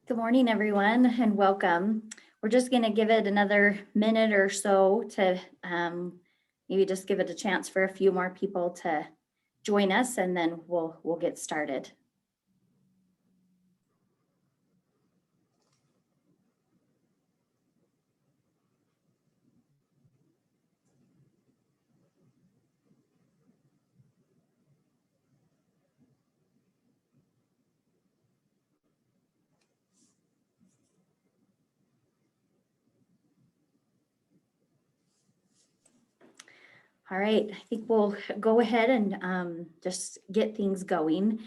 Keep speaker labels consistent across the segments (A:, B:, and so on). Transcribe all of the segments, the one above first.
A: Good morning, everyone, and welcome. We're just going to give it another minute or so to maybe just give it a chance for a few more people to join us, and then we'll get started. All right, I think we'll go ahead and just get things going.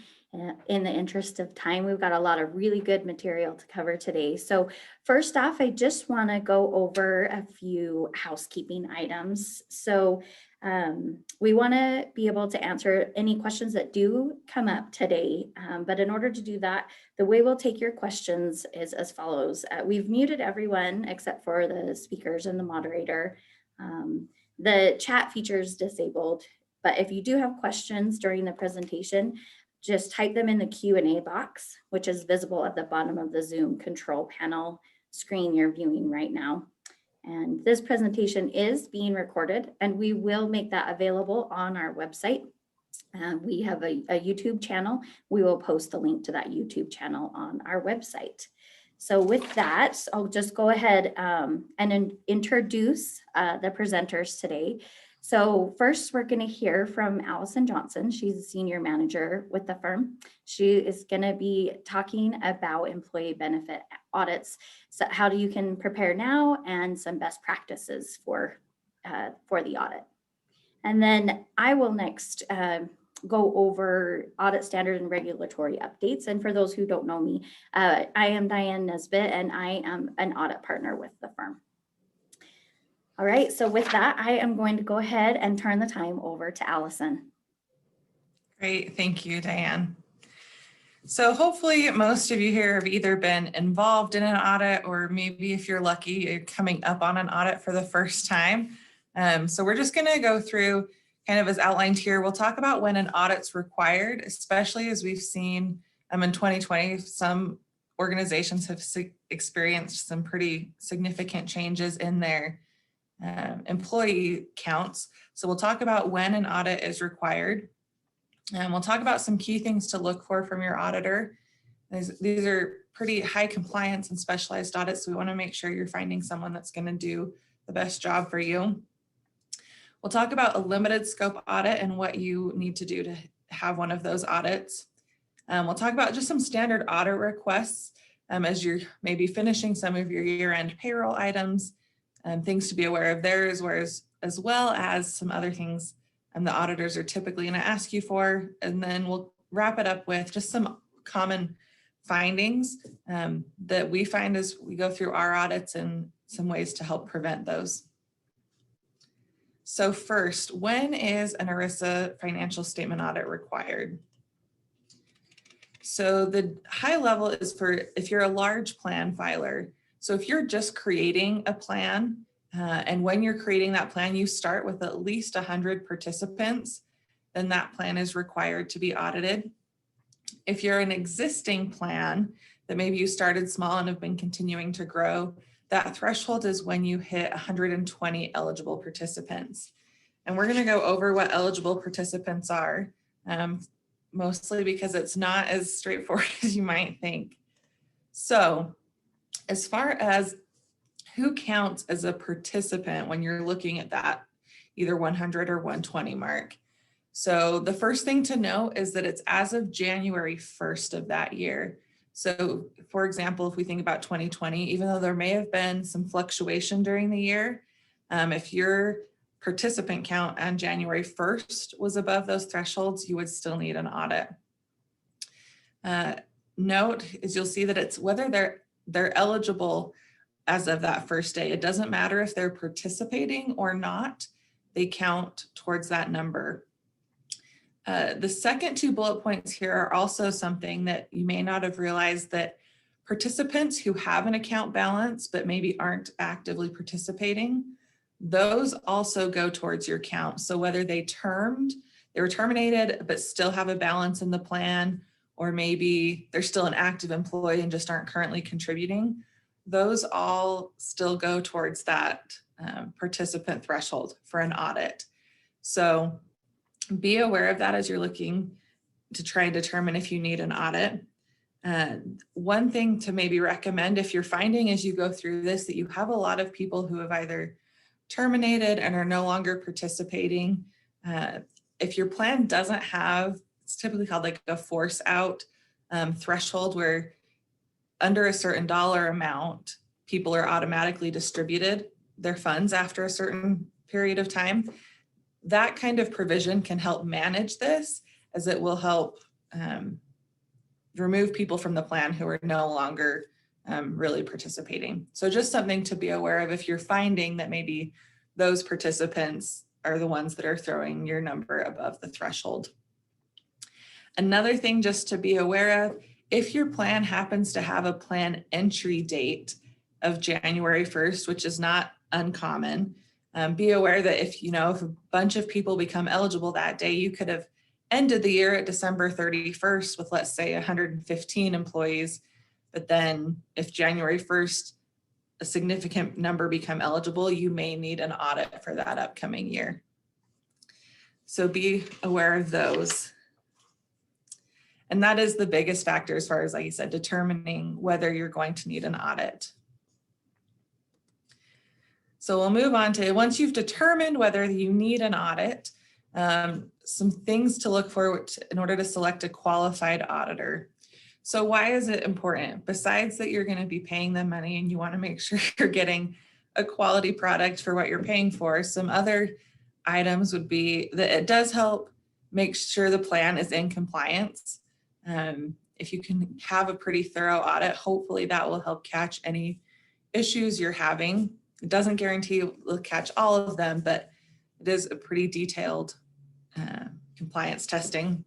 A: In the interest of time, we've got a lot of really good material to cover today. So first off, I just want to go over a few housekeeping items. So we want to be able to answer any questions that do come up today. But in order to do that, the way we'll take your questions is as follows. We've muted everyone except for the speakers and the moderator. The chat feature is disabled, but if you do have questions during the presentation, just type them in the Q&A box, which is visible at the bottom of the Zoom control panel screen you're viewing right now. And this presentation is being recorded, and we will make that available on our website. We have a YouTube channel. We will post the link to that YouTube channel on our website. So with that, I'll just go ahead and introduce the presenters today. So first, we're going to hear from Allison Johnson. She's a senior manager with the firm. She is going to be talking about employee benefit audits. So how you can prepare now and some best practices for the audit. And then I will next go over audit standard and regulatory updates. And for those who don't know me, I am Diane Nesbitt, and I am an audit partner with the firm. All right, so with that, I am going to go ahead and turn the time over to Allison.
B: Great, thank you, Diane. So hopefully most of you here have either been involved in an audit, or maybe if you're lucky, you're coming up on an audit for the first time. So we're just gonna go through kind of as outlined here. We'll talk about when an audit's required, especially as we've seen in 2020, some organizations have experienced some pretty significant changes in their employee counts. So we'll talk about when an audit is required. And we'll talk about some key things to look for from your auditor. These are pretty high compliance and specialized audits, so we want to make sure you're finding someone that's going to do the best job for you. We'll talk about a limited scope audit and what you need to do to have one of those audits. We'll talk about just some standard audit requests as you're maybe finishing some of your year-end payroll items, things to be aware of there, as well as some other things the auditors are typically going to ask you for. And then we'll wrap it up with just some common findings that we find as we go through our audits and some ways to help prevent those. So first, when is an ERISA financial statement audit required? So the high level is for if you're a large plan filer. So if you're just creating a plan, and when you're creating that plan, you start with at least 100 participants, then that plan is required to be audited. If you're an existing plan that maybe you started small and have been continuing to grow, that threshold is when you hit 120 eligible participants. And we're going to go over what eligible participants are, mostly because it's not as straightforward as you might think. So as far as who counts as a participant when you're looking at that either 100 or 120 mark. So the first thing to know is that it's as of January 1st of that year. So for example, if we think about 2020, even though there may have been some fluctuation during the year, if your participant count on January 1st was above those thresholds, you would still need an audit. Note is you'll see that it's whether they're eligible as of that first day. It doesn't matter if they're participating or not, they count towards that number. The second two bullet points here are also something that you may not have realized, that participants who have an account balance but maybe aren't actively participating, those also go towards your count. So whether they were terminated but still have a balance in the plan, or maybe they're still an active employee and just aren't currently contributing, those all still go towards that participant threshold for an audit. So be aware of that as you're looking to try and determine if you need an audit. One thing to maybe recommend, if you're finding as you go through this that you have a lot of people who have either terminated and are no longer participating, if your plan doesn't have, it's typically called like a force out threshold, where under a certain dollar amount, people are automatically distributed their funds after a certain period of time. That kind of provision can help manage this, as it will help remove people from the plan who are no longer really participating. So just something to be aware of if you're finding that maybe those participants are the ones that are throwing your number above the threshold. Another thing just to be aware of, if your plan happens to have a plan entry date of January 1st, which is not uncommon, be aware that if a bunch of people become eligible that day, you could have ended the year at December 31st with, let's say, 115 employees. But then if January 1st, a significant number become eligible, you may need an audit for that upcoming year. So be aware of those. And that is the biggest factor as far as, like you said, determining whether you're going to need an audit. So we'll move on to, once you've determined whether you need an audit, some things to look for in order to select a qualified auditor. So why is it important? Besides that you're going to be paying them money and you want to make sure you're getting a quality product for what you're paying for, some other items would be that it does help make sure the plan is in compliance. If you can have a pretty thorough audit, hopefully that will help catch any issues you're having. It doesn't guarantee you'll catch all of them, but it is a pretty detailed compliance testing.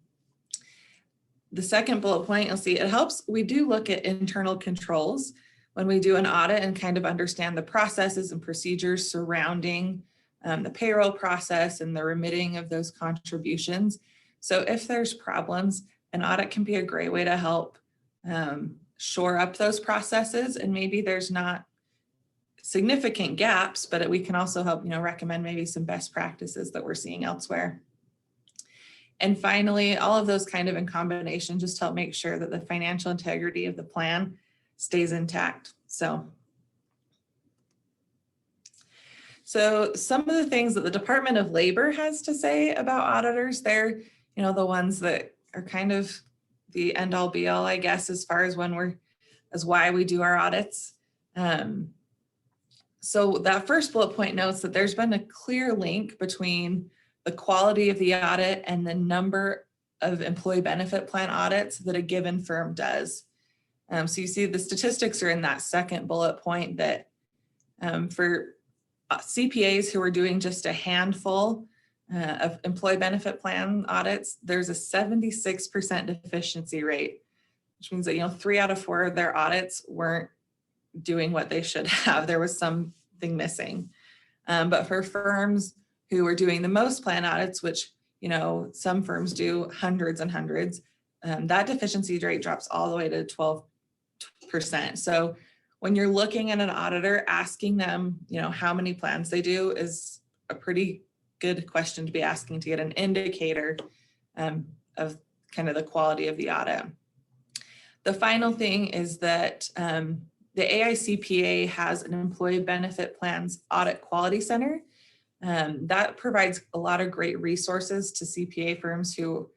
B: The second bullet point, you'll see it helps. We do look at internal controls when we do an audit and kind of understand the processes and procedures surrounding the payroll process and the remitting of those contributions. So if there's problems, an audit can be a great way to help shore up those processes. And maybe there's not significant gaps, but we can also help, recommend maybe some best practices that we're seeing elsewhere. And finally, all of those kind of in combination just help make sure that the financial integrity of the plan stays intact. So some of the things that the Department of Labor has to say about auditors, they're, the ones that are kind of the end all be all, I guess, as far as why we do our audits. So that first bullet point notes that there's been a clear link between the quality of the audit and the number of employee benefit plan audits that a given firm does. So you see the statistics are in that second bullet point that for CPAs who are doing just a handful of employee benefit plan audits, there's a 76% deficiency rate, which means that 3 out of 4 of their audits weren't doing what they should have. There was something missing. But for firms who are doing the most plan audits, which some firms do hundreds and hundreds, that deficiency rate drops all the way to 12%. So when you're looking at an auditor, asking them, how many plans they do is a pretty good question to be asking to get an indicator of kind of the quality of the audit. The final thing is that the AICPA has an employee benefit plans audit quality center. That provides a lot of great resources to CPA firms who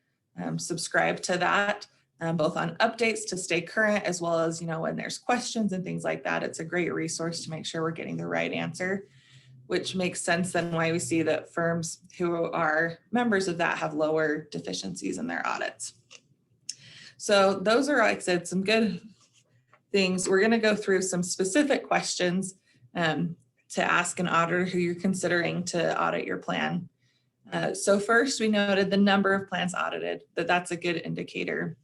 B: subscribe to that, both on updates to stay current, as well as, when there's questions and things like that. It's a great resource to make sure we're getting the right answer, which makes sense then why we see that firms who are members of that have lower deficiencies in their audits. So those are, like I said, some good things. We're going to go through some specific questions to ask an auditor who you're considering to audit your plan. So first, we noted the number of plans audited, that's a good indicator.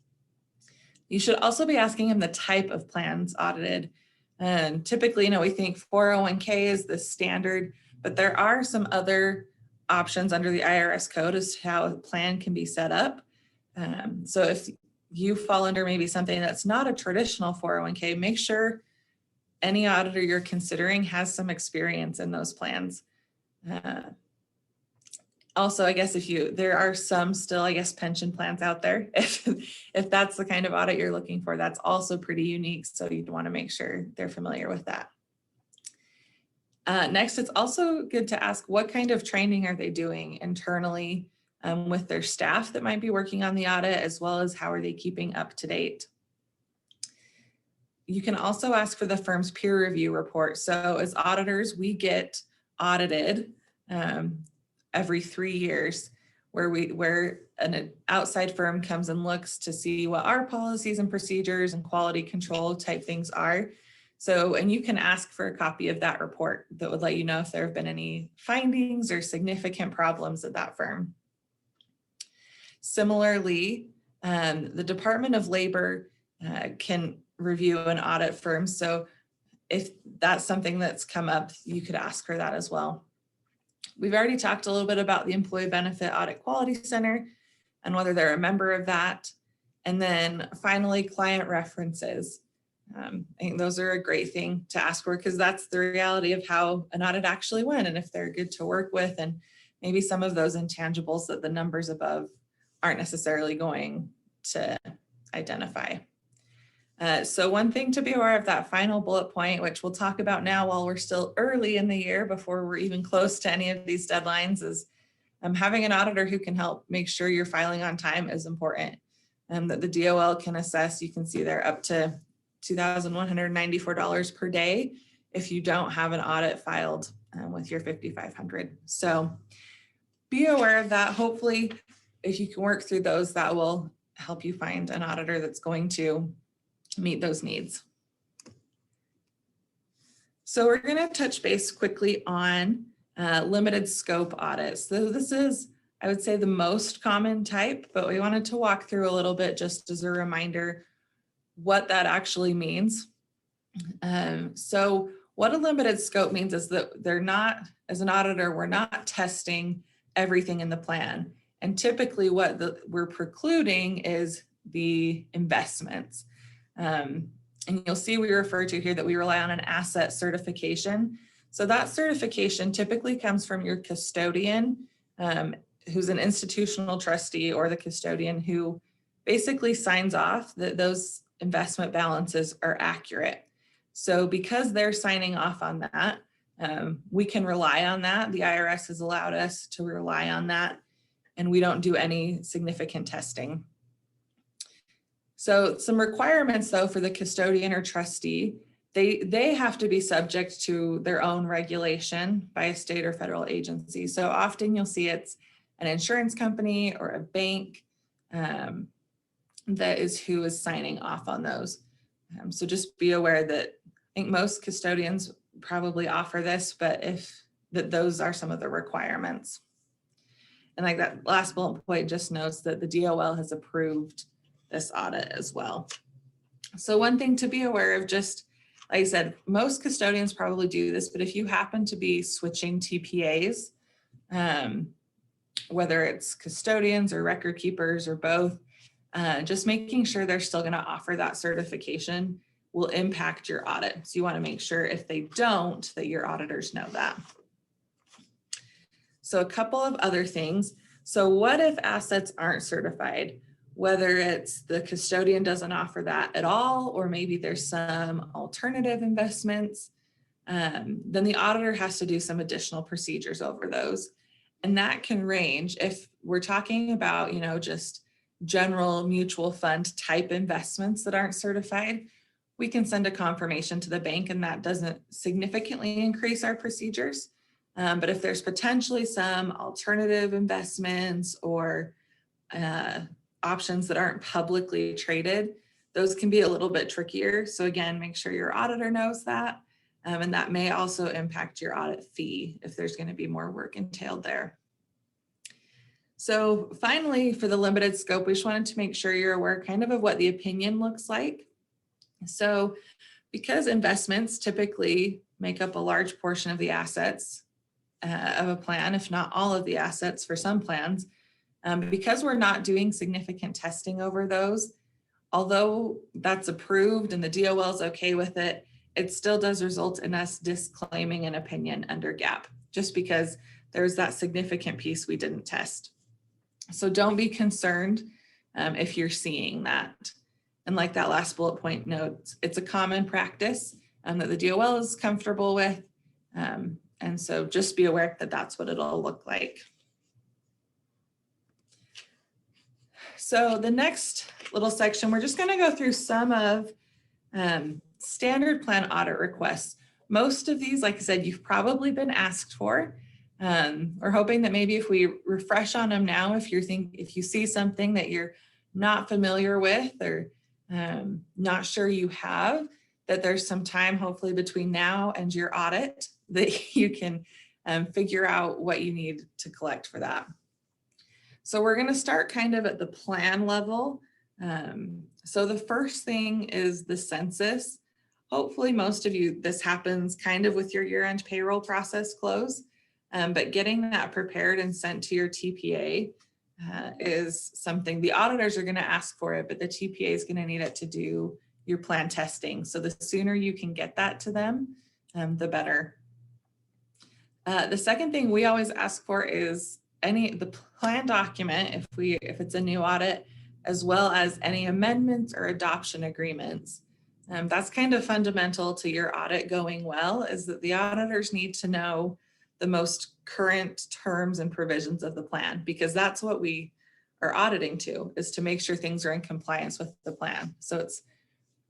B: You should also be asking him the type of plans audited. And typically, we think 401k is the standard, but there are some other options under the IRS code as to how a plan can be set up. So if you fall under maybe something that's not a traditional 401k, make sure any auditor you're considering has some experience in those plans. Also, I guess there are some still, I guess, pension plans out there. If that's the kind of audit you're looking for, that's also pretty unique. So you'd want to make sure they're familiar with that. Next, it's also good to ask what kind of training are they doing internally with their staff that might be working on the audit, as well as how are they keeping up to date. You can also ask for the firm's peer review report. So as auditors, we get audited every 3 years, where an outside firm comes and looks to see what our policies and procedures and quality control type things are. So, and you can ask for a copy of that report that would let you know if there have been any findings or significant problems at that firm. Similarly, the Department of Labor can review an audit firm. So if that's something that's come up, you could ask for that as well. We've already talked a little bit about the Employee Benefit Audit Quality Center and whether they're a member of that. And then finally, client references. I think those are a great thing to ask for, because that's the reality of how an audit actually went and if they're good to work with, and maybe some of those intangibles that the numbers above aren't necessarily going to identify. So one thing to be aware of, that final bullet point, which we'll talk about now while we're still early in the year before we're even close to any of these deadlines, is having an auditor who can help make sure you're filing on time is important, and that the DOL can assess. You can see they're up to $2,194 per day if you don't have an audit filed with your 5,500. So be aware of that. Hopefully, if you can work through those, that will help you find an auditor that's going to meet those needs. So we're going to touch base quickly on limited scope audits. So this is, I would say, the most common type, but we wanted to walk through a little bit just as a reminder what that actually means. So what a limited scope means is that they're not, as an auditor, we're not testing everything in the plan. And typically what we're precluding is the investments. And you'll see we refer to here that we rely on an asset certification. So that certification typically comes from your custodian, who's an institutional trustee, or the custodian who basically signs off that those investment balances are accurate. So because they're signing off on that, we can rely on that. The IRS has allowed us to rely on that, and we don't do any significant testing. So some requirements though for the custodian or trustee, they have to be subject to their own regulation by a state or federal agency. So often you'll see it's an insurance company or a bank that is who is signing off on those. So just be aware that I think most custodians probably offer this, but those are some of the requirements. And like that last bullet point just notes that the DOL has approved this audit as well. So one thing to be aware of, just like I said, most custodians probably do this, but if you happen to be switching TPAs, whether it's custodians or record keepers or both, just making sure they're still going to offer that certification will impact your audit. So you want to make sure if they don't, that your auditors know that. So a couple of other things. So what if assets aren't certified? Whether it's the custodian doesn't offer that at all, or maybe there's some alternative investments, then the auditor has to do some additional procedures over those. And that can range, if we're talking about, just general mutual fund type investments that aren't certified, we can send a confirmation to the bank, and that doesn't significantly increase our procedures. But if there's potentially some alternative investments or options that aren't publicly traded, those can be a little bit trickier. So again, make sure your auditor knows that. And that may also impact your audit fee if there's going to be more work entailed there. So finally, for the limited scope, we just wanted to make sure you're aware kind of what the opinion looks like. So because investments typically make up a large portion of the assets of a plan, if not all of the assets for some plans, because we're not doing significant testing over those, although that's approved and the DOL is okay with it, it still does result in us disclaiming an opinion under GAAP, just because there's that significant piece we didn't test. So don't be concerned if you're seeing that. And like that last bullet point notes, it's a common practice that the DOL is comfortable with. And so just be aware that that's what it'll look like. So the next little section, we're just going to go through some of standard plan audit requests. Most of these, like I said, you've probably been asked for. We're hoping that maybe if we refresh on them now, if you see something that you're not familiar with or not sure you have, that there's some time hopefully between now and your audit that you can figure out what you need to collect for that. So we're going to start kind of at the plan level. So the first thing is the census. Hopefully most of you, this happens kind of with your year-end payroll process close, but getting that prepared and sent to your TPA is something the auditors are going to ask for it, but the TPA is going to need it to do your plan testing. So the sooner you can get that to them, the better. The second thing we always ask for is the plan document, if it's a new audit, as well as any amendments or adoption agreements. That's kind of fundamental to your audit going well, is that the auditors need to know the most current terms and provisions of the plan, because that's what we are auditing to, is to make sure things are in compliance with the plan. So it's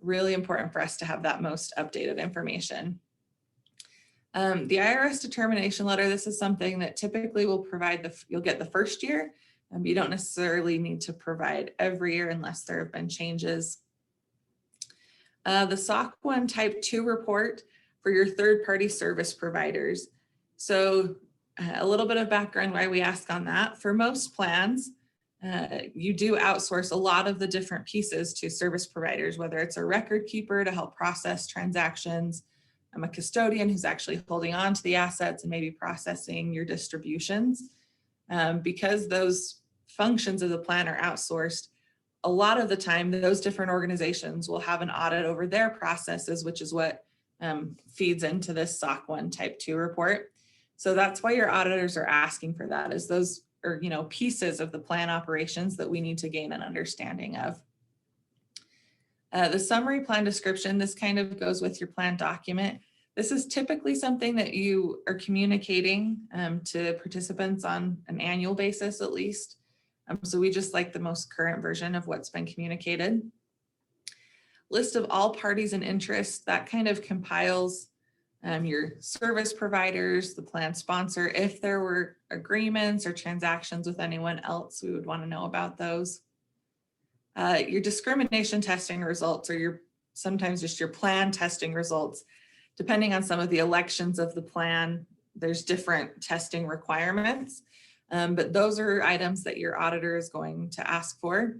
B: really important for us to have that most updated information. The IRS determination letter, this is something that typically will provide you'll get the first year. You don't necessarily need to provide every year unless there have been changes. The SOC 1 Type 2 report for your third-party service providers. So a little bit of background why we ask on that. For most plans, you do outsource a lot of the different pieces to service providers, whether it's a record keeper to help process transactions, a custodian who's actually holding on to the assets and maybe processing your distributions. Because those functions of the plan are outsourced, a lot of the time those different organizations will have an audit over their processes, which is what feeds into this SOC 1 Type 2 report. So that's why your auditors are asking for that, is those are, pieces of the plan operations that we need to gain an understanding of. The summary plan description, this kind of goes with your plan document. This is typically something that you are communicating to participants on an annual basis at least. So we just like the most current version of what's been communicated. List of all parties and interests, that kind of compiles your service providers, the plan sponsor. If there were agreements or transactions with anyone else, we would want to know about those. Your discrimination testing results, or sometimes just your plan testing results. Depending on some of the elections of the plan, there's different testing requirements, but those are items that your auditor is going to ask for.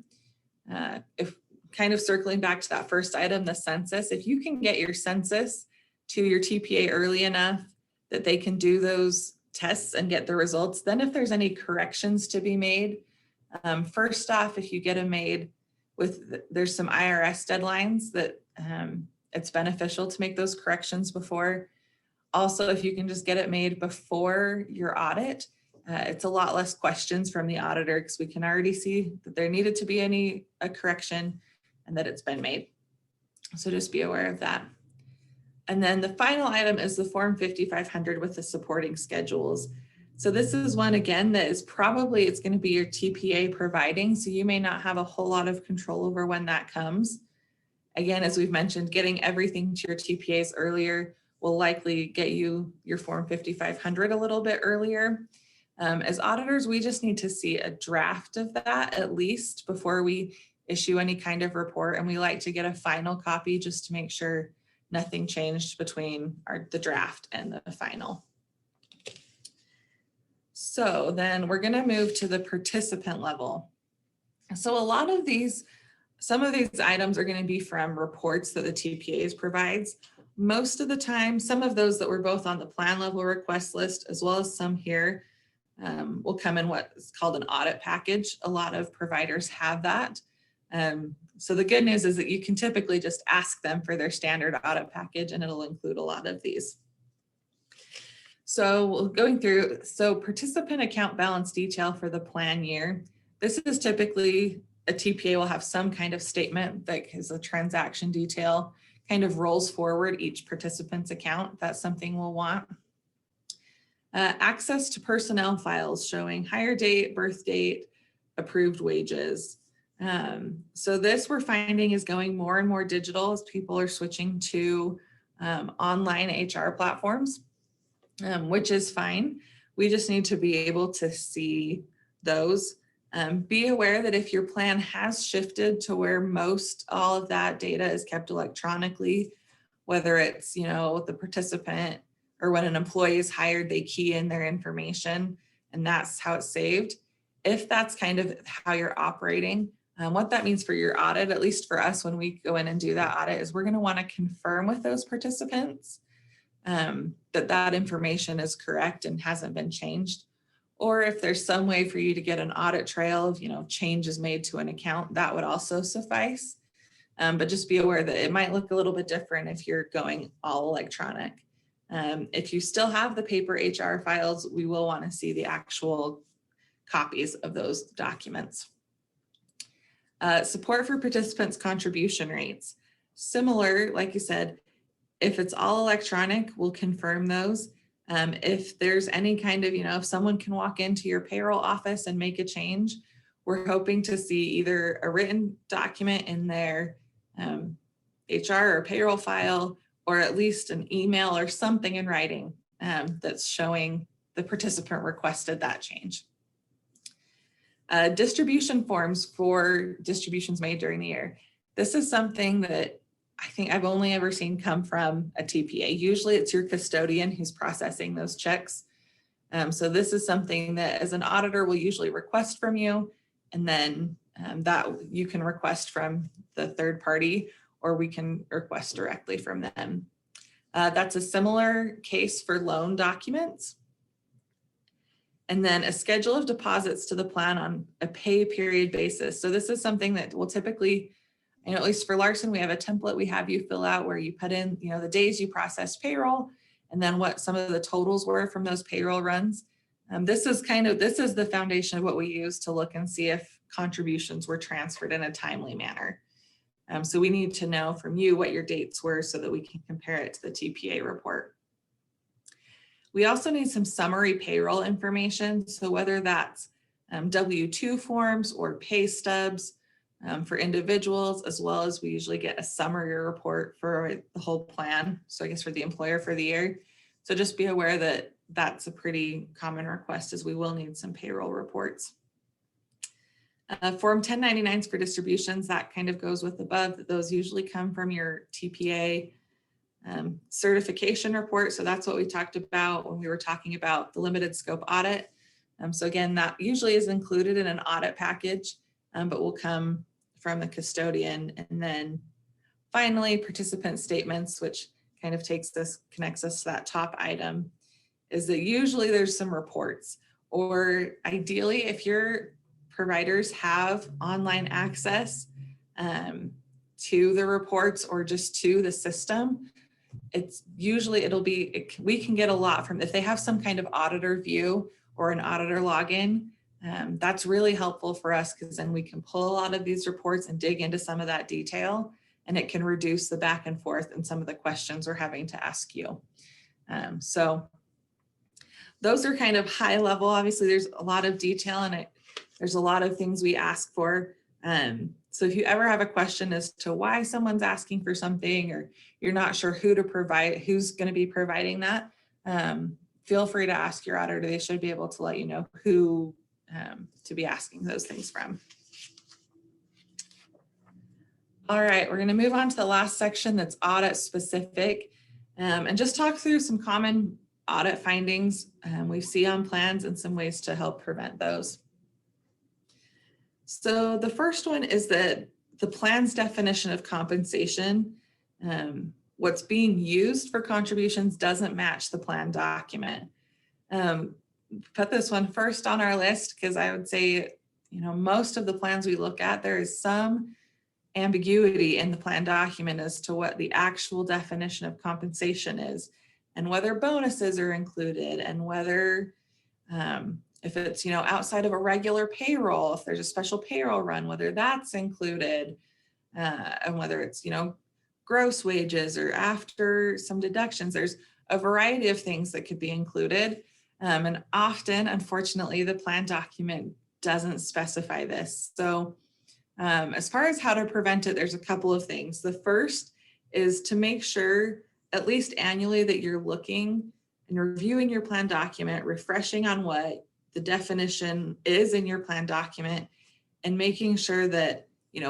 B: If kind of circling back to that first item, the census, if you can get your census to your TPA early enough that they can do those tests and get the results, then if there's any corrections to be made, first off, if you get them made there's some IRS deadlines that it's beneficial to make those corrections before. Also, if you can just get it made before your audit, it's a lot less questions from the auditor, because we can already see that there needed to be a correction and that it's been made. So just be aware of that. And then the final item is the Form 5500 with the supporting schedules. So this is one, again, that is probably, it's going to be your TPA providing, so you may not have a whole lot of control over when that comes. Again, as we've mentioned, getting everything to your TPAs earlier will likely get you your Form 5500 a little bit earlier. As auditors, we just need to see a draft of that at least before we issue any kind of report, and we like to get a final copy just to make sure nothing changed between the draft and the final. So then we're going to move to the participant level. So some of these items are going to be from reports that the TPAs provides. Most of the time, some of those that were both on the plan level request list, as well as some here, will come in what is called an audit package. A lot of providers have that. So the good news is that you can typically just ask them for their standard audit package, and it'll include a lot of these. So going through, so participant account balance detail for the plan year. This is typically a TPA will have some kind of statement that is a transaction detail, kind of rolls forward each participant's account. That's something we'll want. Access to personnel files showing hire date, birth date, approved wages. So this we're finding is going more and more digital as people are switching to online HR platforms. Which is fine. We just need to be able to see those. Be aware that if your plan has shifted to where most all of that data is kept electronically, whether it's, the participant or when an employee is hired, they key in their information and that's how it's saved. If that's kind of how you're operating, what that means for your audit, at least for us when we go in and do that audit, is we're going to want to confirm with those participants that information is correct and hasn't been changed. Or if there's some way for you to get an audit trail of, changes made to an account, that would also suffice. But just be aware that it might look a little bit different if you're going all electronic. If you still have the paper HR files, we will want to see the actual copies of those documents. Support for participants' contribution rates. Similar, like you said, if it's all electronic, we'll confirm those. If there's any kind of, if someone can walk into your payroll office and make a change, we're hoping to see either a written document in their HR or payroll file, or at least an email or something in writing that's showing the participant requested that change. Distribution forms for distributions made during the year. This is something that I think I've only ever seen come from a TPA. Usually it's your custodian who's processing those checks. So this is something that as an auditor will usually request from you, and then that you can request from the third party, or we can request directly from them. That's a similar case for loan documents. And then a schedule of deposits to the plan on a pay period basis. So this is something that will typically, at least for Larson, we have a template we have you fill out where you put in, the days you processed payroll, and then what some of the totals were from those payroll runs. This is the foundation of what we use to look and see if contributions were transferred in a timely manner. So we need to know from you what your dates were so that we can compare it to the TPA report. We also need some summary payroll information. So whether that's W-2 forms or pay stubs, for individuals, as well as we usually get a summary report for the whole plan. So I guess for the employer for the year. So just be aware that that's a pretty common request, as we will need some payroll reports. Form 1099s for distributions, that kind of goes with above. Those usually come from your TPA certification report. So that's what we talked about when we were talking about the limited scope audit. So again, that usually is included in an audit package, but will come from the custodian. And then finally, participant statements, which kind of connects us to that top item, is that usually there's some reports, or ideally if your providers have online access to the reports or just to the system, we can get a lot from, if they have some kind of auditor view or an auditor login, that's really helpful for us, because then we can pull a lot of these reports and dig into some of that detail, and it can reduce the back and forth and some of the questions we're having to ask you. So those are kind of high level. Obviously there's a lot of detail in it. There's a lot of things we ask for. So if you ever have a question as to why someone's asking for something, or you're not sure who's going to be providing that, feel free to ask your auditor. They should be able to let you know who to be asking those things from. All right, we're going to move on to the last section that's audit specific, and just talk through some common audit findings we see on plans and some ways to help prevent those. So the first one is that the plan's definition of compensation, what's being used for contributions, doesn't match the plan document. Put this one first on our list because I would say most of the plans we look at, there is some ambiguity in the plan document as to what the actual definition of compensation is, and whether bonuses are included, and whether if it's outside of a regular payroll, if there's a special payroll run, whether that's included, and whether it's gross wages or after some deductions. There's a variety of things that could be included, and often, unfortunately, the plan document doesn't specify this. So as far as how to prevent it, there's a couple of things. The first is to make sure, at least annually, that you're looking and reviewing your plan document, refreshing on what the definition is in your plan document, and making sure that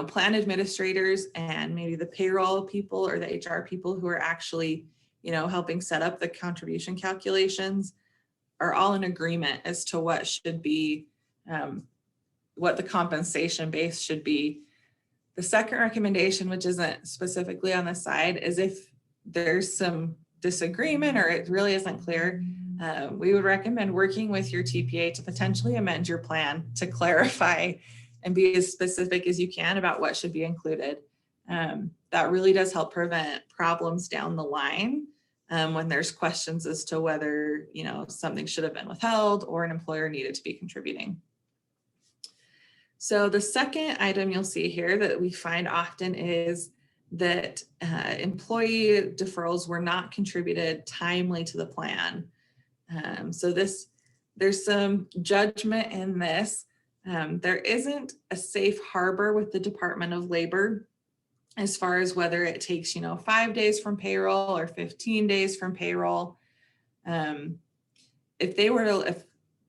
B: plan administrators and maybe the payroll people or the HR people who are actually helping set up the contribution calculations are all in agreement as to what should be what the compensation base should be. The second recommendation, which isn't specifically on the side, is if there's some disagreement or it really isn't clear, we would recommend working with your TPA to potentially amend your plan to clarify and be as specific as you can about what should be included. That really does help prevent problems down the line when there's questions as to whether something should have been withheld or an employer needed to be contributing. So the second item you'll see here that we find often is that employee deferrals were not contributed timely to the plan. So there's some judgment in this. There isn't a safe harbor with the Department of Labor as far as whether it takes 5 days from payroll or 15 days from payroll. If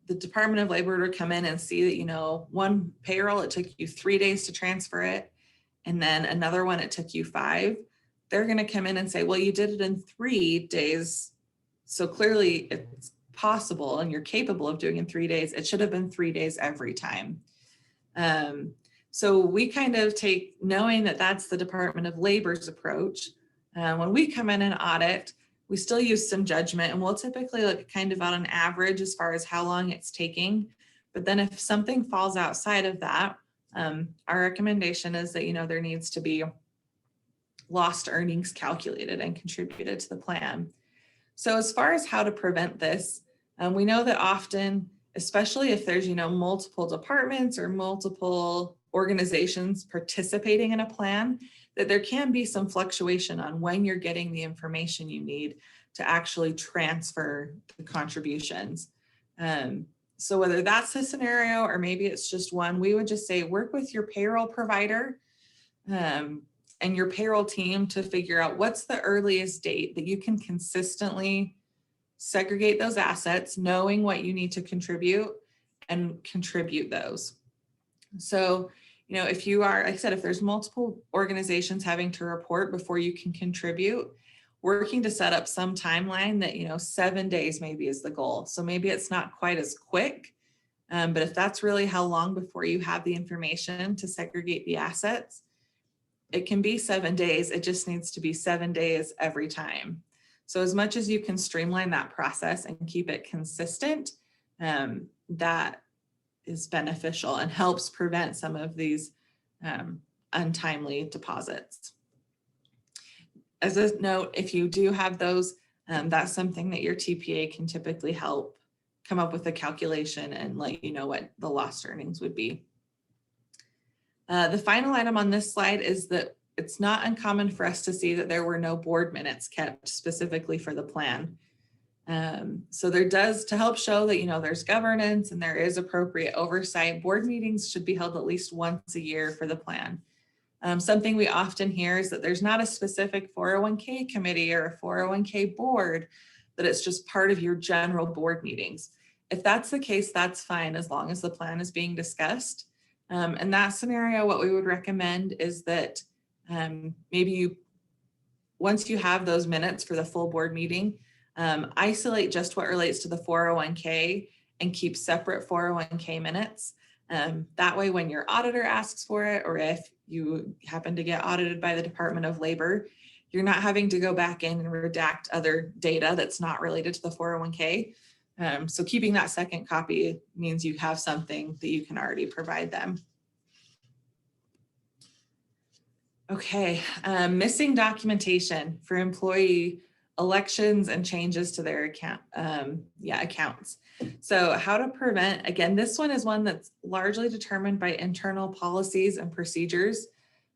B: the Department of Labor were to come in and see that one payroll it took you 3 days to transfer it, and then another one it took you 5, they're going to come in and say, well, you did it in 3 days, so clearly it's possible and you're capable of doing in 3 days. It should have been 3 days every time. So we kind of take, knowing that that's the Department of Labor's approach. When we come in and audit, we still use some judgment, and we'll typically look kind of on an average as far as how long it's taking. But then if something falls outside of that, our recommendation is that there needs to be lost earnings calculated and contributed to the plan. So as far as how to prevent this, we know that often, especially if there's multiple departments or multiple organizations participating in a plan, that there can be some fluctuation on when you're getting the information you need to actually transfer the contributions. So whether that's the scenario or maybe it's just one, we would just say work with your payroll provider and your payroll team to figure out what's the earliest date that you can consistently segregate those assets, knowing what you need to contribute and contribute those. So, if you are, like I said, if there's multiple organizations having to report before you can contribute, working to set up some timeline that, 7 days maybe is the goal. So maybe it's not quite as quick, but if that's really how long before you have the information to segregate the assets, it can be 7 days. It just needs to be 7 days every time. So as much as you can streamline that process and keep it consistent, that is beneficial and helps prevent some of these untimely deposits. As a note, if you do have those, that's something that your TPA can typically help come up with a calculation and let you know what the lost earnings would be. The final item on this slide is that it's not uncommon for us to see that there were no board minutes kept specifically for the plan. So there does, to help show that, there's governance and there is appropriate oversight, board meetings should be held at least once a year for the plan. Something we often hear is that there's not a specific 401k committee or a 401k board, that it's just part of your general board meetings. If that's the case, that's fine as long as the plan is being discussed. In that scenario, what we would recommend is that maybe once you have those minutes for the full board meeting, isolate just what relates to the 401k and keep separate 401k minutes. That way, when your auditor asks for it, or if you happen to get audited by the Department of Labor, you're not having to go back in and redact other data that's not related to the 401k. So keeping that second copy means you have something that you can already provide them. Okay, missing documentation for employee elections and changes to their accounts. So how to prevent, again, this one is one that's largely determined by internal policies and procedures.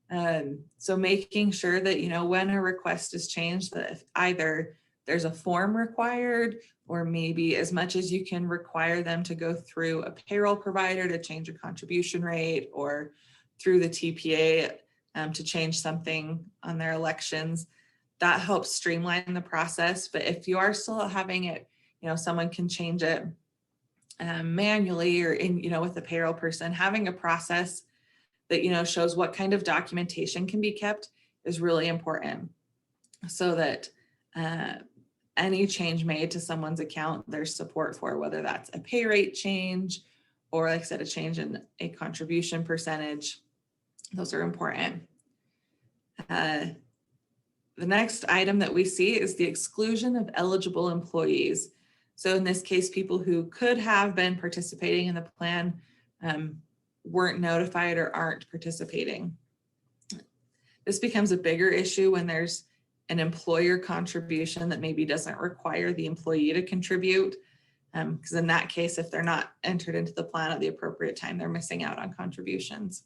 B: So making sure that, when a request is changed, that if either there's a form required, or maybe as much as you can require them to go through a payroll provider to change a contribution rate, or through the TPA to change something on their elections, that helps streamline the process. But if you are still having it, someone can change it manually or with a payroll person, having a process that, shows what kind of documentation can be kept is really important, so that any change made to someone's account, there's support for, whether that's a pay rate change or, like I said, a change in a contribution percentage. Those are important. The next item that we see is the exclusion of eligible employees. So in this case, people who could have been participating in the plan weren't notified or aren't participating. This becomes a bigger issue when there's an employer contribution that maybe doesn't require the employee to contribute. Because in that case, if they're not entered into the plan at the appropriate time, they're missing out on contributions.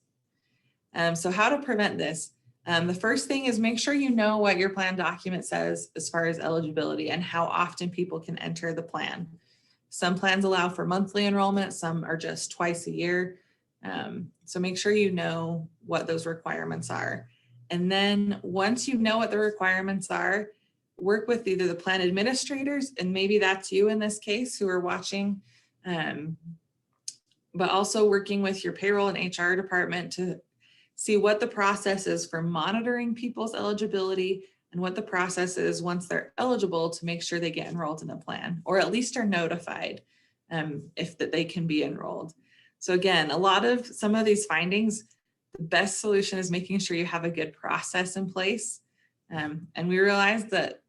B: So how to prevent this? The first thing is make sure you know what your plan document says as far as eligibility and how often people can enter the plan. Some plans allow for monthly enrollment, some are just twice a year. So make sure you know what those requirements are. And then once you know what the requirements are, work with either the plan administrators, and maybe that's you in this case who are watching, but also working with your payroll and HR department to see what the process is for monitoring people's eligibility and what the process is once they're eligible to make sure they get enrolled in a plan, or at least are notified if that they can be enrolled. So again, some of these findings, the best solution is making sure you have a good process in place. And we realize that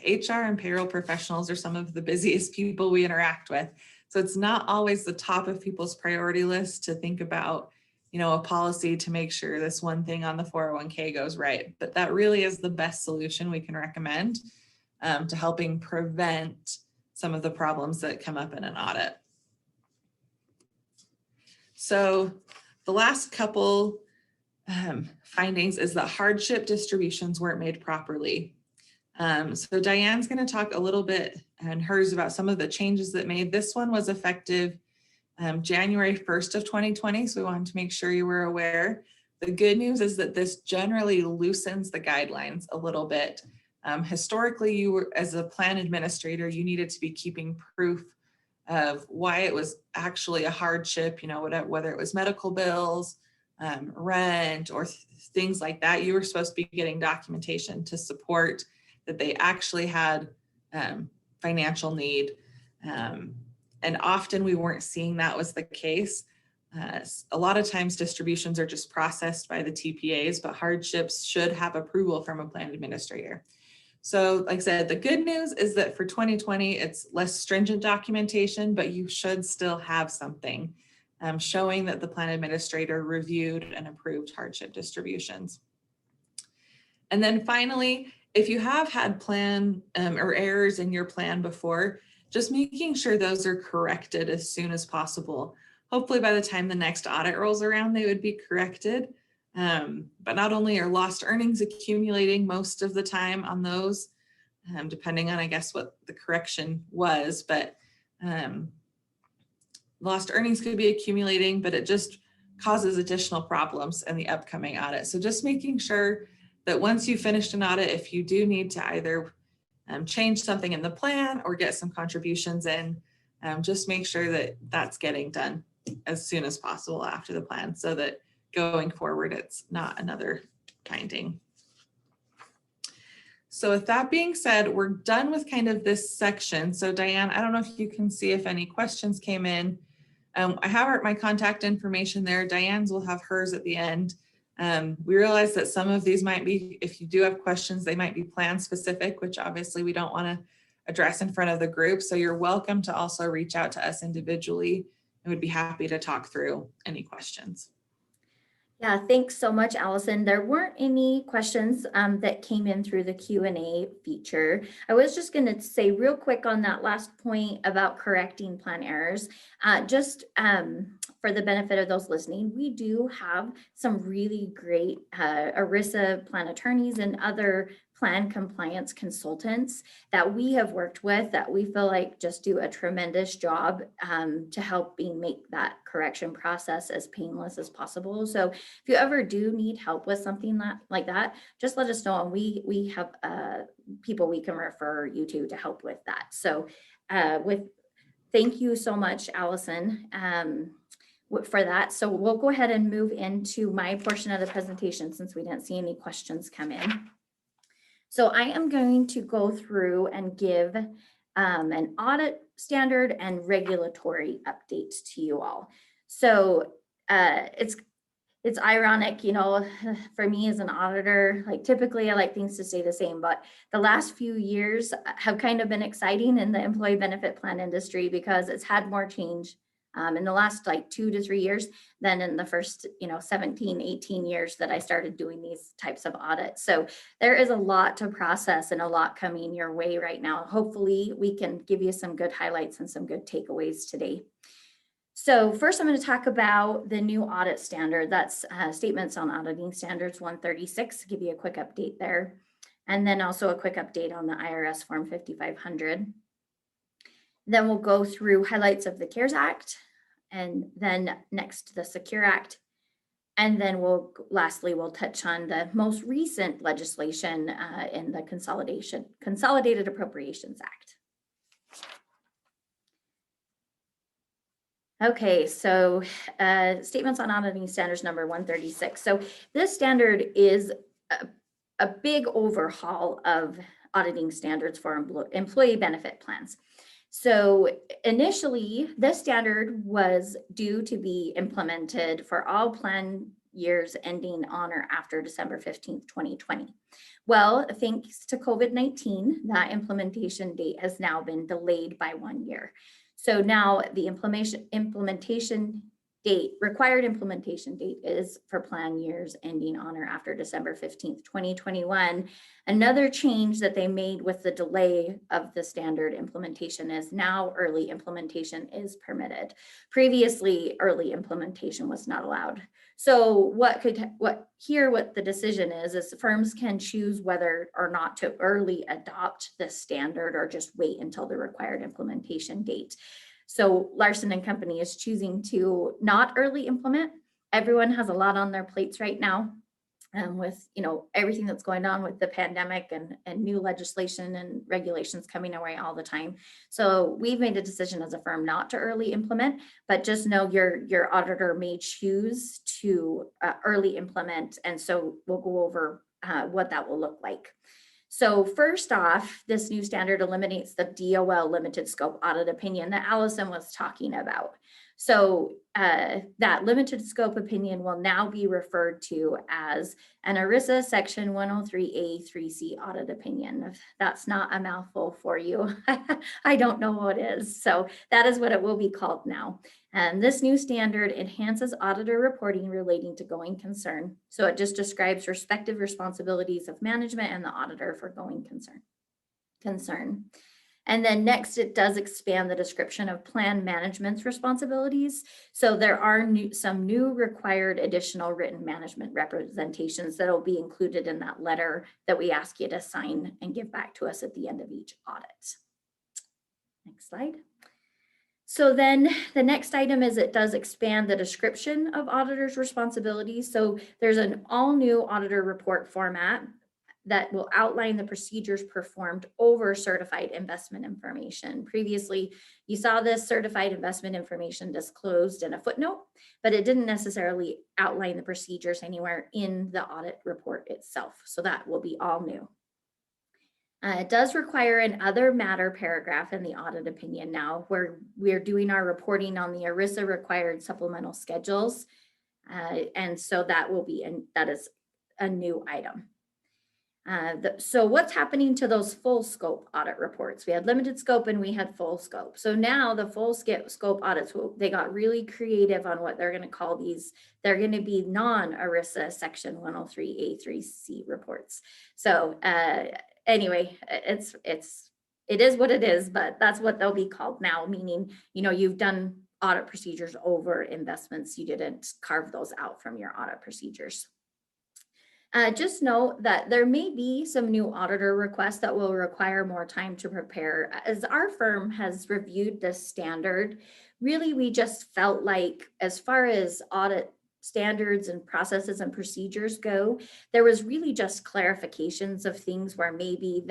B: HR and payroll professionals are some of the busiest people we interact with. So it's not always the top of people's priority list to think about, a policy to make sure this one thing on the 401k goes right. But that really is the best solution we can recommend to helping prevent some of the problems that come up in an audit. So the last couple findings is that hardship distributions weren't made properly. So Diane's going to talk a little bit and hers about some of the changes that made. This one was effective January 1st of 2020. So we wanted to make sure you were aware. The good news is that this generally loosens the guidelines a little bit. Historically, you were, as a plan administrator, you needed to be keeping proof of why it was actually a hardship, whether it was medical bills, rent, or things like that. You were supposed to be getting documentation to support that they actually had financial need. And often we weren't seeing that was the case. A lot of times distributions are just processed by the TPAs, but hardships should have approval from a plan administrator. So like I said, the good news is that for 2020, it's less stringent documentation, but you should still have something showing that the plan administrator reviewed and approved hardship distributions. And then finally, if you have had plan or errors in your plan before, just making sure those are corrected as soon as possible. Hopefully by the time the next audit rolls around, they would be corrected. But not only are lost earnings accumulating most of the time on those, depending on, I guess, what the correction was, but lost earnings could be accumulating, but it just causes additional problems in the upcoming audit. So just making sure that once you've finished an audit, if you do need to either change something in the plan or get some contributions in, just make sure that that's getting done as soon as possible after the plan, so that going forward, it's not another finding. So with that being said, we're done with kind of this section. So Diane, I don't know if you can see if any questions came in. I have my contact information there. Diane's will have hers at the end. We realize that some of these might be, if you do have questions, they might be plan specific, which obviously we don't want to address in front of the group. So you're welcome to also reach out to us individually, and we'd be happy to talk through any questions.
A: Yeah, thanks so much, Allison. There weren't any questions that came in through the Q&A feature. I was just going to say real quick on that last point about correcting plan errors, just for the benefit of those listening, we do have some really great ERISA plan attorneys and other plan compliance consultants that we have worked with that we feel like just do a tremendous job to helping make that correction process as painless as possible. So if you ever do need help with something like that, just let us know, and we have people we can refer you to help with that. So thank you so much, Allison, for that. So we'll go ahead and move into my portion of the presentation since we didn't see any questions come in. So I am going to go through and give an audit standard and regulatory updates to you all. So it's ironic, you know, for me as an auditor, like typically I like things to stay the same, but the last few years have kind of been exciting in the employee benefit plan industry because it's had more change in the last like 2 to 3 years than in the first, 17, 18 years that I started doing these types of audits. So there is a lot to process and a lot coming your way right now. Hopefully we can give you some good highlights and some good takeaways today. So first I'm going to talk about the new audit standard. That's Statements on Auditing Standards 136, give you a quick update there. And then also a quick update on the IRS Form 5500. Then we'll go through highlights of the CARES Act, and then next the Secure Act. And then lastly, we'll touch on the most recent legislation in the Consolidated Appropriations Act. Okay, so Statements on Auditing Standards number 136. So this standard is a big overhaul of auditing standards for employee benefit plans. So initially, this standard was due to be implemented for all plan years ending on or after December 15th, 2020. Well, thanks to COVID-19, that implementation date has now been delayed by 1 year. So now the required implementation date is for plan years ending on or after December 15th, 2021. Another change that they made with the delay of the standard implementation is now early implementation is permitted. Previously, early implementation was not allowed. So what the decision is firms can choose whether or not to early adopt the standard or just wait until the required implementation date. So Larson and Company is choosing to not early implement. Everyone has a lot on their plates right now with everything that's going on with the pandemic and new legislation and regulations coming our way all the time. So we've made a decision as a firm not to early implement, but just know your auditor may choose to early implement. And so we'll go over what that will look like. So first off, this new standard eliminates the DOL limited scope audit opinion that Allison was talking about. So that limited scope opinion will now be referred to as an ERISA Section 103A 3C audit opinion. If that's not a mouthful for you, I don't know what is. So that is what it will be called now. And this new standard enhances auditor reporting relating to going concern. So it just describes respective responsibilities of management and the auditor for going concern. And then next, it does expand the description of plan management's responsibilities. So there are some new required additional written management representations that will be included in that letter that we ask you to sign and give back to us at the end of each audit. Next slide. So then the next item is it does expand the description of auditors' responsibilities. So there's an all new auditor report format that will outline the procedures performed over certified investment information. Previously, you saw this certified investment information disclosed in a footnote, but it didn't necessarily outline the procedures anywhere in the audit report itself. So that will be all new. It does require an other matter paragraph in the audit opinion now, where we're doing our reporting on the ERISA required supplemental schedules. And so that is a new item. So what's happening to those full scope audit reports? We had limited scope and we had full scope. So now the full scope audits, they got really creative on what they're going to call these. They're going to be non-ERISA Section 103A3C reports. So anyway, it is what it is, but that's what they'll be called now, meaning, you've done audit procedures over investments. You didn't carve those out from your audit procedures. Just note that there may be some new auditor requests that will require more time to prepare. As our firm has reviewed this standard, really we just felt like, as far as audit standards and processes and procedures go, there was really just clarifications of things where maybe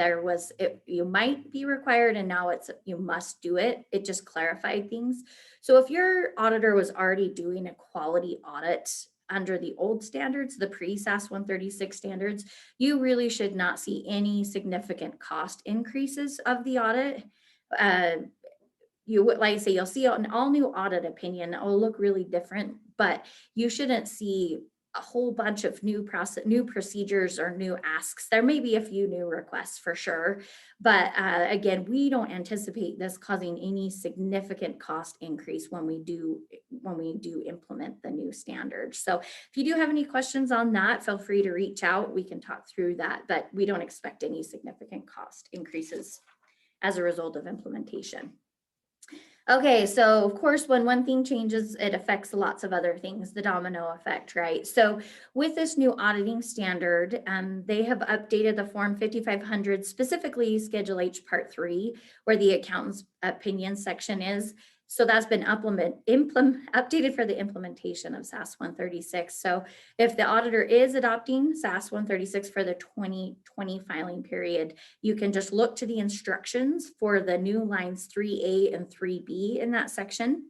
A: you might be required and now you must do it. It just clarified things. So if your auditor was already doing a quality audit under the old standards, the pre-SAS 136 standards, you really should not see any significant cost increases of the audit. Like I say, you'll see an all new audit opinion. It will look really different, but you shouldn't see a whole bunch of new procedures or new asks. There may be a few new requests for sure, but again, we don't anticipate this causing any significant cost increase when we do implement the new standards. So if you do have any questions on that, feel free to reach out. We can talk through that, but we don't expect any significant cost increases as a result of implementation. Okay, so of course, when one thing changes, it affects lots of other things, the domino effect, right? So with this new auditing standard, they have updated the Form 5500, specifically Schedule H Part 3, where the accountant's opinion section is. So that's been updated for the implementation of SAS 136. So if the auditor is adopting SAS 136 for the 2020 filing period, you can just look to the instructions for the new lines 3A and 3B in that section.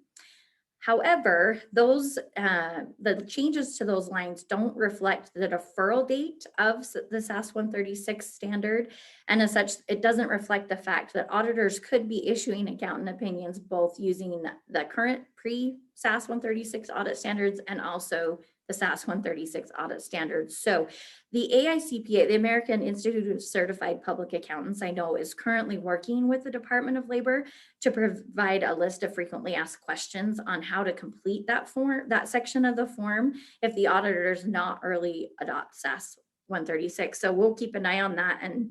A: However, the changes to those lines don't reflect the deferral date of the SAS 136 standard. And as such, it doesn't reflect the fact that auditors could be issuing accountant opinions both using the current pre-SAS 136 audit standards and also the SAS 136 audit standards. So the AICPA, the American Institute of Certified Public Accountants, I know is currently working with the Department of Labor to provide a list of frequently asked questions on how to complete that section of the form if the auditor does not early adopt SAS 136. So we'll keep an eye on that, and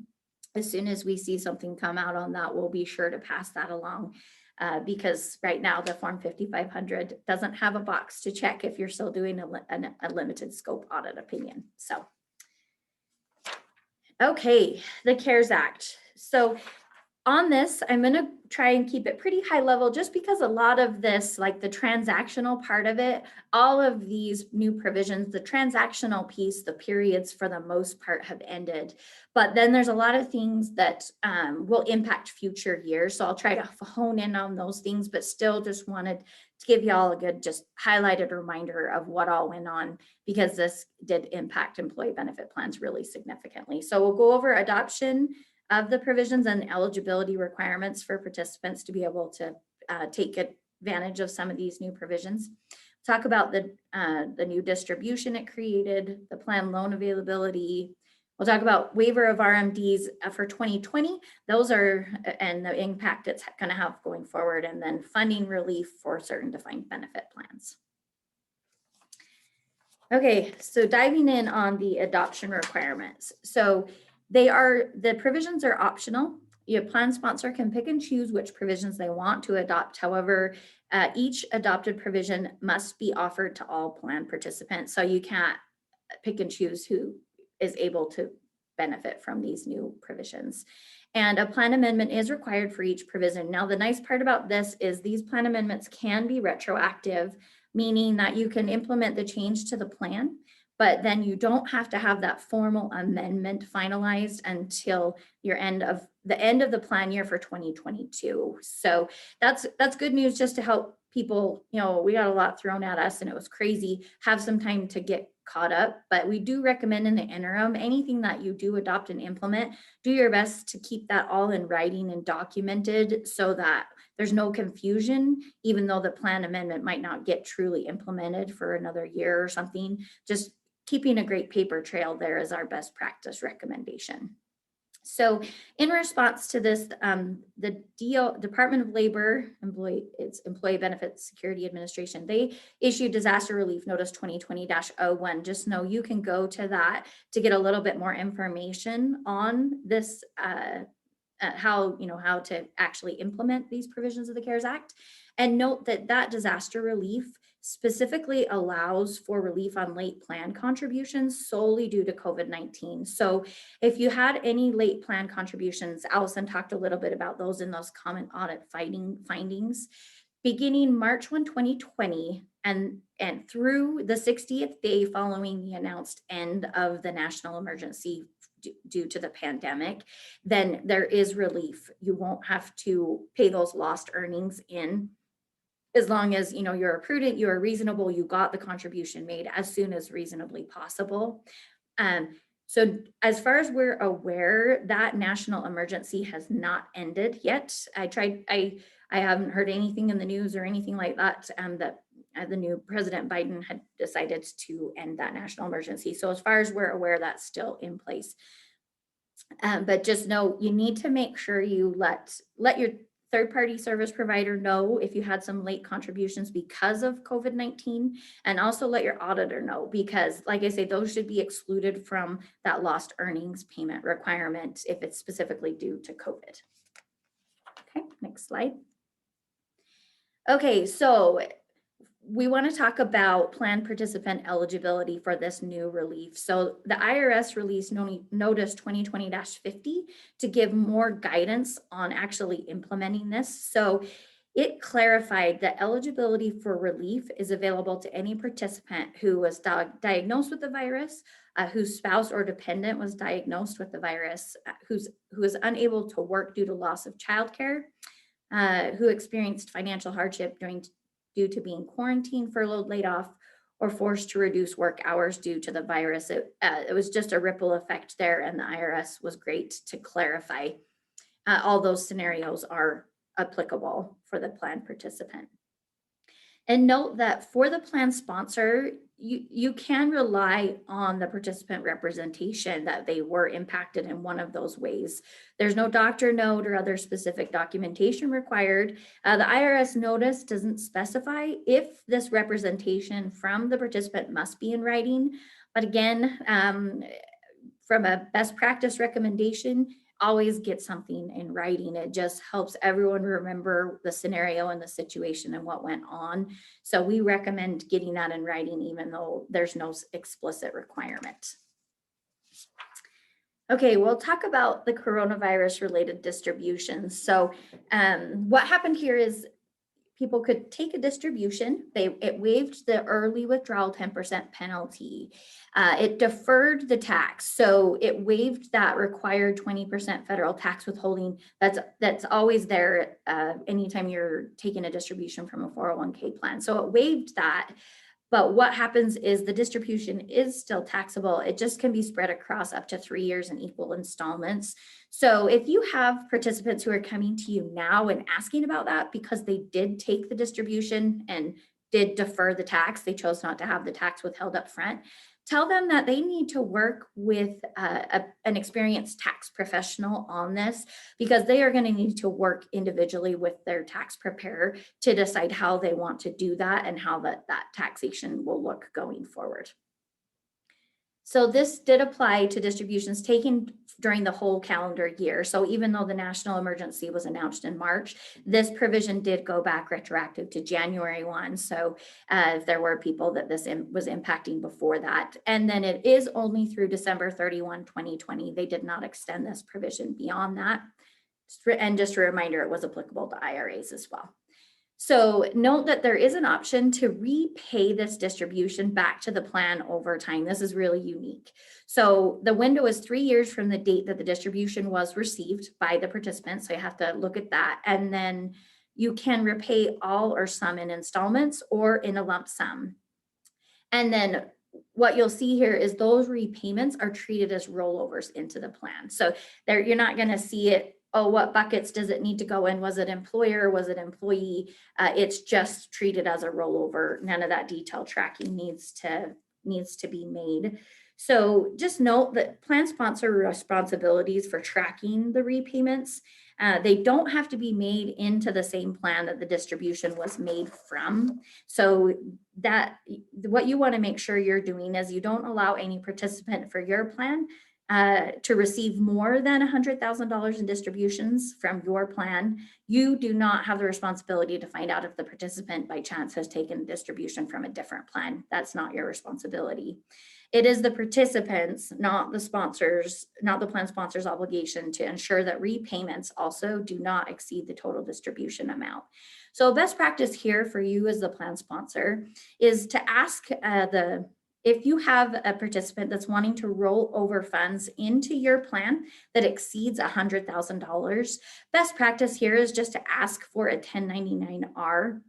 A: as soon as we see something come out on that, we'll be sure to pass that along. Because right now the Form 5500 doesn't have a box to check if you're still doing a limited scope audit opinion. So, okay, the CARES Act. So on this, I'm going to try and keep it pretty high level just because a lot of this, like the transactional part of it, all of these new provisions, the transactional piece, the periods for the most part have ended. But then there's a lot of things that will impact future years. So I'll try to hone in on those things, but still just wanted to give y'all a good, just highlighted reminder of what all went on because this did impact employee benefit plans really significantly. So we'll go over adoption of the provisions and eligibility requirements for participants to be able to take advantage of some of these new provisions. Talk about the new distribution it created, the plan loan availability. We'll talk about waiver of RMDs for 2020. Those are, and the impact it's going to have going forward, and then funding relief for certain defined benefit plans. Okay, so diving in on the adoption requirements. So the provisions are optional. Your plan sponsor can pick and choose which provisions they want to adopt. However, each adopted provision must be offered to all plan participants. So you can't pick and choose who is able to benefit from these new provisions. And a plan amendment is required for each provision. Now, the nice part about this is these plan amendments can be retroactive, meaning that you can implement the change to the plan, but then you don't have to have that formal amendment finalized until the end of the plan year for 2022. So that's good news just to help people, we got a lot thrown at us and it was crazy, have some time to get caught up, but we do recommend in the interim, anything that you do adopt and implement, do your best to keep that all in writing and documented so that there's no confusion, even though the plan amendment might not get truly implemented for another year or something. Just keeping a great paper trail there is our best practice recommendation. So in response to this, the Department of Labor, Employee Benefits Security Administration, they issued Disaster Relief Notice 2020-01. Just know you can go to that to get a little bit more information on this, how to actually implement these provisions of the CARES Act. And note that that disaster relief specifically allows for relief on late plan contributions solely due to COVID-19. So if you had any late plan contributions, Allison talked a little bit about those in those common audit findings. Beginning March 1, 2020 and through the 60th day following the announced end of the national emergency due to the pandemic, then there is relief. You won't have to pay those lost earnings in, as long as you're prudent, you're reasonable, you got the contribution made as soon as reasonably possible. So as far as we're aware, that national emergency has not ended yet. I haven't heard anything in the news or anything like that, that the new President Biden had decided to end that national emergency. So as far as we're aware, that's still in place. But just know you need to make sure you let your third-party service provider know if you had some late contributions because of COVID-19, and also let your auditor know, because like I say, those should be excluded from that lost earnings payment requirement if it's specifically due to COVID. Okay, next slide. Okay, so we want to talk about plan participant eligibility for this new relief. So the IRS released Notice 2020-50 to give more guidance on actually implementing this. So it clarified that eligibility for relief is available to any participant who was diagnosed with the virus, whose spouse or dependent was diagnosed with the virus, who is unable to work due to loss of childcare, who experienced financial hardship due to being quarantined, furloughed, laid off, or forced to reduce work hours due to the virus. It was just a ripple effect there, and the IRS was great to clarify all those scenarios are applicable for the plan participant. And note that for the plan sponsor, you can rely on the participant representation that they were impacted in one of those ways. There's no doctor note or other specific documentation required. The IRS notice doesn't specify if this representation from the participant must be in writing. But again, from a best practice recommendation, always get something in writing. It just helps everyone remember the scenario and the situation and what went on. So we recommend getting that in writing, even though there's no explicit requirement. Okay, we'll talk about the coronavirus related distributions. So what happened here is people could take a distribution. It waived the early withdrawal 10% penalty. It deferred the tax. So it waived that required 20% federal tax withholding. That's always there anytime you're taking a distribution from a 401k plan. So it waived that. But what happens is the distribution is still taxable. It just can be spread across up to 3 years in equal installments. So if you have participants who are coming to you now and asking about that because they did take the distribution and did defer the tax, they chose not to have the tax withheld up front, tell them that they need to work with an experienced tax professional on this, because they are going to need to work individually with their tax preparer to decide how they want to do that and how that taxation will look going forward. So this did apply to distributions taken during the whole calendar year. So even though the national emergency was announced in March, this provision did go back retroactive to January 1. So if there were people that this was impacting before that. And then it is only through December 31, 2020. They did not extend this provision beyond that. And just a reminder, it was applicable to IRAs as well. So note that there is an option to repay this distribution back to the plan over time. This is really unique. So the window is 3 years from the date that the distribution was received by the participant. So you have to look at that. And then you can repay all or some in installments or in a lump sum. And then what you'll see here is those repayments are treated as rollovers into the plan. So there, you're not going to see it, oh, what buckets does it need to go in? Was it employer? Was it employee? It's just treated as a rollover. None of that detailed tracking needs to needs to be made. So just note that plan sponsor responsibilities for tracking the repayments, they don't have to be made into the same plan that the distribution was made from. So that what you want to make sure you're doing is you don't allow any participant for your plan to receive more than $100,000 in distributions from your plan. You do not have the responsibility to find out if the participant by chance has taken a distribution from a different plan. That's not your responsibility. It is the participants, not the sponsors, not the plan sponsor's obligation to ensure that repayments also do not exceed the total distribution amount. So best practice here for you as the plan sponsor is to ask if you have a participant that's wanting to roll over funds into your plan that exceeds $100,000, best practice here is just to ask for a 1099-R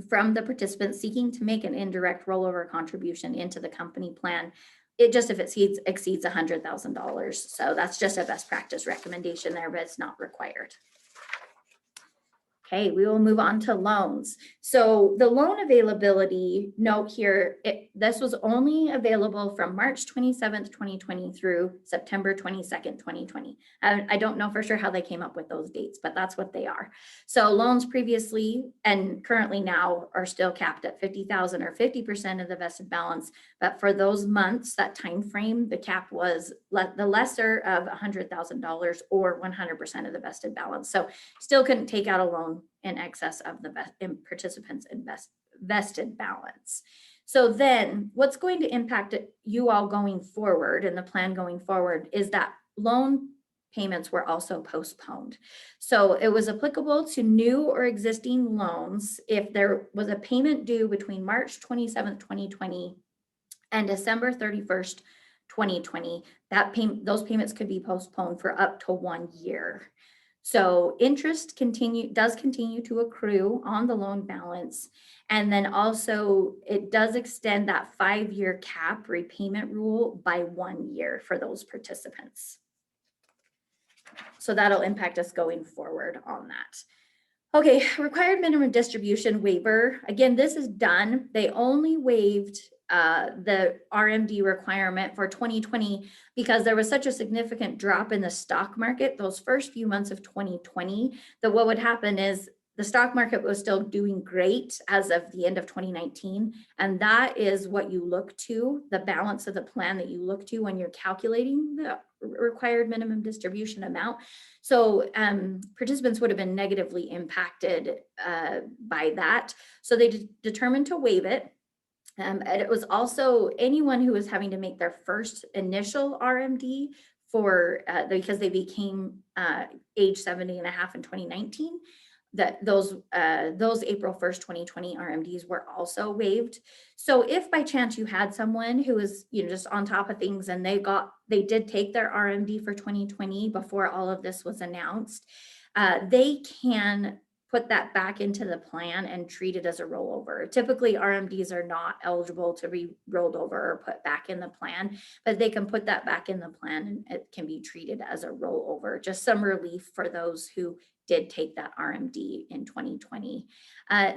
A: from the participant seeking to make an indirect rollover contribution into the company plan. It just if it exceeds $100,000. So that's just a best practice recommendation there, but it's not required. Okay, we will move on to loans. So the loan availability note here, this was only available from March 27th, 2020 through September 22nd, 2020. I don't know for sure how they came up with those dates, but that's what they are. So loans previously and currently now are still capped at $50,000 or 50% of the vested balance. But for those months, that time frame, the cap was the lesser of $100,000 or 100% of the vested balance. So still couldn't take out a loan in excess of the participants' vested balance. So then what's going to impact you all going forward and the plan going forward is that loan payments were also postponed. So it was applicable to new or existing loans if there was a payment due between March 27th, 2020 and December 31st, 2020. Those payments could be postponed for up to 1 year. So interest does continue to accrue on the loan balance. And then also it does extend that 5-year cap repayment rule by 1 year for those participants. So that'll impact us going forward on that. Okay, required minimum distribution waiver. Again, this is done. They only waived the RMD requirement for 2020 because there was such a significant drop in the stock market those first few months of 2020 that what would happen is the stock market was still doing great as of the end of 2019. And that is what you look to, the balance of the plan that you look to when you're calculating the required minimum distribution amount. So participants would have been negatively impacted by that. So they determined to waive it. And it was also anyone who was having to make their first initial RMD because they became age 70 and a half in 2019, that those April 1st, 2020 RMDs were also waived. So if by chance you had someone who was, just on top of things and they did take their RMD for 2020 before all of this was announced, they can put that back into the plan and treat it as a rollover. Typically, RMDs are not eligible to be rolled over or put back in the plan, but they can put that back in the plan and it can be treated as a rollover. Just some relief for those who did take that RMD in 2020.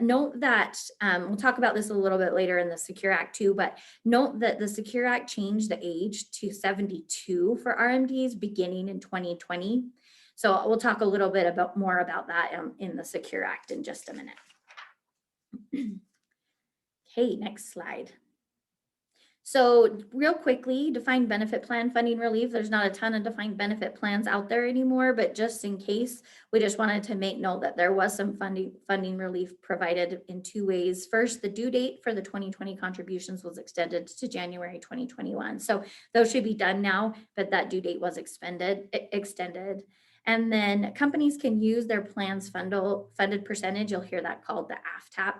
A: Note that, we'll talk about this a little bit later in the Secure Act too, but note that the Secure Act changed the age to 72 for RMDs beginning in 2020. So we'll talk a little bit more about that in the Secure Act in just a minute. Okay, next slide. So real quickly, defined benefit plan funding relief. There's not a ton of defined benefit plans out there anymore, but just in case, we just wanted to make note that there was some funding relief provided in 2 ways. First, the due date for the 2020 contributions was extended to January 2021. So those should be done now, but that due date was extended. And then companies can use their plan's funded percentage, you'll hear that called the AFTAP,